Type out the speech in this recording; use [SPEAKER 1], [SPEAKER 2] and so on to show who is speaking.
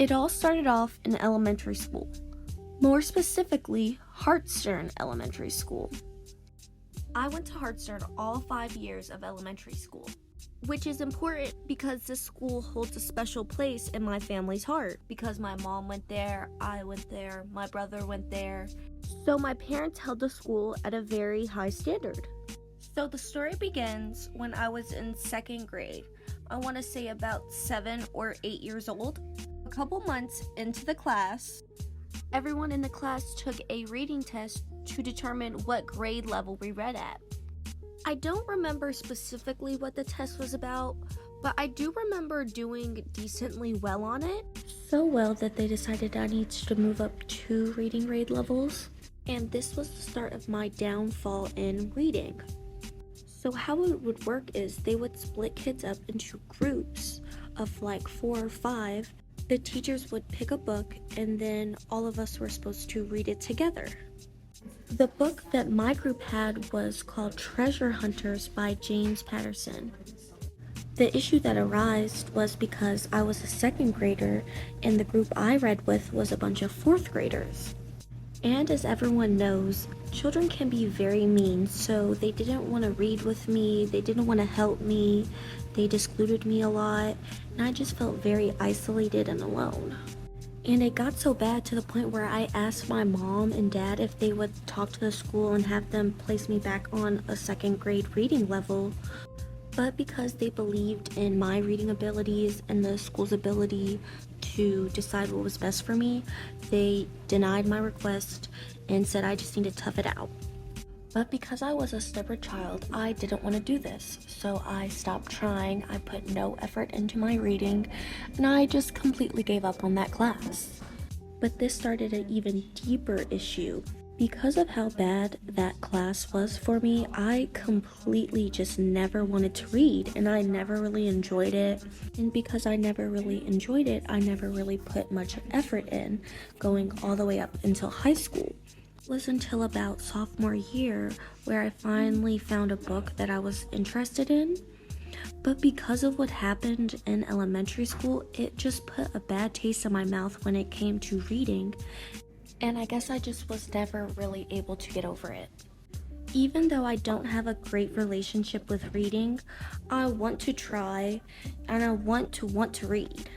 [SPEAKER 1] It all started off in elementary school, more specifically, Hartstern Elementary School. I went to Hartstern all 5 years of elementary school, which is important because this school holds a special place in my family's heart because my mom went there, I went there, my brother went there. So my parents held the school at a very high standard. So the story begins when I was in second grade. I want to say about 7 or 8 years old. A couple months into the class, everyone in the class took a reading test to determine what grade level we read at. I don't remember specifically what the test was about, but I do remember doing decently well on it. So well that they decided I needed to move up 2 reading grade levels. And this was the start of my downfall in reading. So how it would work is they would split kids up into groups of like 4 or 5. The teachers would pick a book and then all of us were supposed to read it together. The book that my group had was called Treasure Hunters by James Patterson. The issue that arose was because I was a second grader and the group I read with was a bunch of fourth graders. And as everyone knows, children can be very mean, so they didn't want to read with me, they didn't want to help me, they excluded me a lot, and I just felt very isolated and alone. And it got so bad to the point where I asked my mom and dad if they would talk to the school and have them place me back on a second grade reading level. But because they believed in my reading abilities and the school's ability to decide what was best for me, they denied my request and said I just need to tough it out. But because I was a stubborn child, I didn't want to do this, so I stopped trying, I put no effort into my reading, and I just completely gave up on that class. But this started an even deeper issue. Because of how bad that class was for me, I completely just never wanted to read, and I never really enjoyed it. And because I never really enjoyed it, I never really put much effort in, going all the way up until high school. It was until about sophomore year where I finally found a book that I was interested in. But because of what happened in elementary school, it just put a bad taste in my mouth when it came to reading. And I guess I just was never really able to get over it. Even though I don't have a great relationship with reading, I want to try and I want to read.